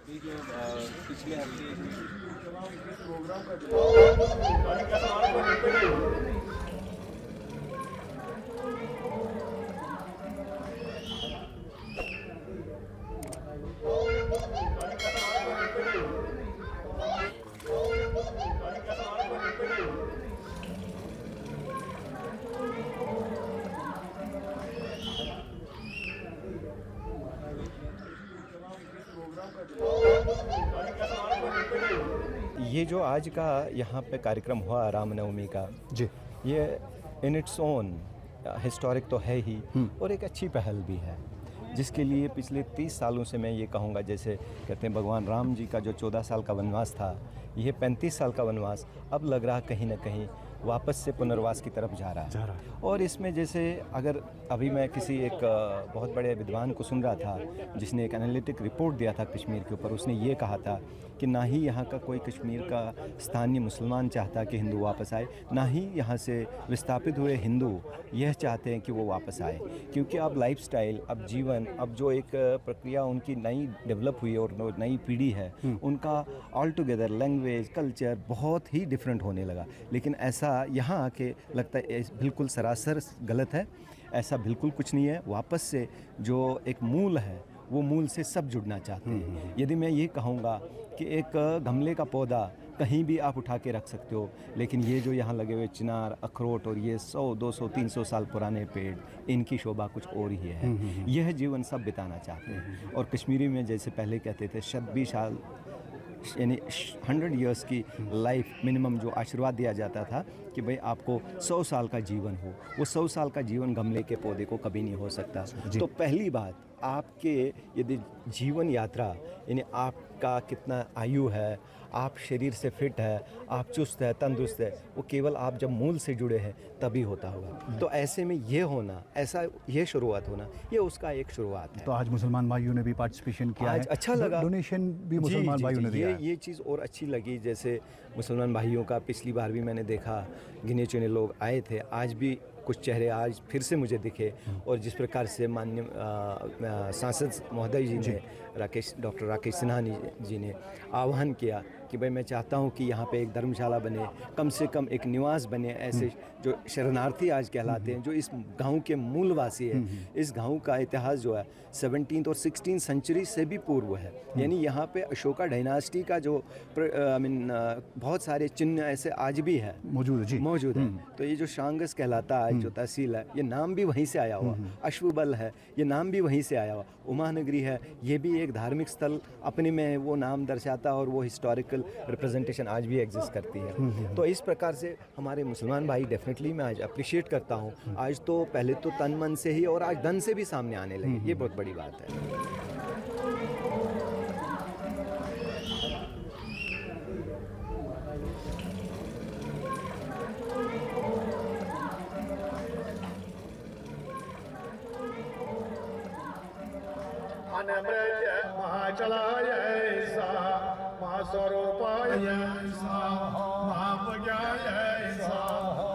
ये जो पिछले हफ्ते प्रोग्राम का ये जो आज का यहाँ पे कार्यक्रम हुआ रामनवमी का जी। ये इन इट्स ओन हिस्टोरिक तो है ही और एक अच्छी पहल भी है, जिसके लिए पिछले 30 सालों से मैं ये कहूँगा, जैसे कहते हैं भगवान राम जी का जो 14 साल का वनवास था, ये 35 साल का वनवास अब लग रहा कहीं ना कहीं वापस से पुनर्वास की तरफ जा रहा है। और इसमें जैसे अगर अभी मैं किसी एक बहुत बड़े विद्वान को सुन रहा था जिसने एक एनालिटिक रिपोर्ट दिया था कश्मीर के ऊपर, उसने ये कहा था कि ना ही यहाँ का कोई कश्मीर का स्थानीय मुसलमान चाहता कि हिंदू वापस आए, ना ही यहाँ से विस्थापित हुए हिंदू यह चाहते हैं कि वो वापस आए, क्योंकि अब लाइफस्टाइल, अब जीवन, अब जो एक प्रक्रिया उनकी नई डेवलप हुई और नई पीढ़ी है, उनका ऑल टुगेदर लैंग्वेज, कल्चर बहुत ही डिफरेंट होने लगा। लेकिन ऐसा यहाँ आके लगता है बिल्कुल सरासर गलत है, ऐसा बिल्कुल कुछ नहीं है। वापस से जो एक मूल है वो मूल से सब जुड़ना चाहते हैं। यदि मैं ये कहूँगा कि एक गमले का पौधा कहीं भी आप उठा के रख सकते हो, लेकिन ये जो यहाँ लगे हुए चिनार, अखरोट और ये 100, 200, 300 साल पुराने पेड़, इनकी शोभा कुछ और ही है। यह जीवन सब बिताना चाहते हैं। और कश्मीरी में जैसे पहले कहते थे 20 साल यानी 100 इयर्स की लाइफ मिनिमम जो आशीर्वाद दिया जाता था कि भाई आपको 100 साल का जीवन हो, वो 100 साल का जीवन गमले के पौधे को कभी नहीं हो सकता। तो पहली बात, आपके यदि जीवन यात्रा यानी आपका कितना आयु है, आप शरीर से फिट है, आप चुस्त है, तंदुरुस्त है, वो केवल आप जब मूल से जुड़े हैं तभी होता होगा। तो ऐसे में ये होना, ऐसा ये शुरुआत होना, ये उसका एक शुरुआत है। तो आज मुसलमान भाइयों ने भी पार्टिसिपेशन किया आज है, अच्छा लगा। डोनेशन भी मुसलमान भाइयों ने दिया है। ये चीज़ और अच्छी लगी। जैसे मुसलमान भाइयों का पिछली बार भी मैंने देखा, गिने चुने लोग आए थे, आज भी कुछ चेहरे आज फिर से मुझे दिखे। और जिस प्रकार से माननीय सांसद महोदय जी ने डॉक्टर राकेश सिन्हा जी ने आह्वान किया कि भाई मैं चाहता हूं कि यहाँ पे एक धर्मशाला बने, कम से कम एक निवास बने, ऐसे जो शरणार्थी आज कहलाते हैं, जो इस गांव के मूलवासी है। इस गांव का इतिहास जो है 17th और 16th सेंचुरी से भी पूर्व है। यानी यहाँ पे अशोका डायनास्टी का जो बहुत सारे चिन्ह ऐसे आज भी है मौजूद है। तो ये जो शांगस कहलाता है, जो तहसील है, ये नाम भी वहीं से आया हुआ। अश्वबल है, ये नाम भी वहीं से आया हुआ। उमानगरी है, ये भी एक धार्मिक स्थल अपने में वो नाम दर्शाता, और वो हिस्टोरिकल रिप्रेजेंटेशन आज भी एग्जिस्ट करती है। तो इस प्रकार से हमारे मुसलमान भाई डेफिनेटली मैं आज अप्रिशिएट करता हूँ। आज तो पहले तो तन मन से ही और आज धन से भी सामने आने लगे, ये बहुत बड़ी बात है। अनमृत महाचलाय सा महास्वरूपाय सा महाप्रज्ञाय सा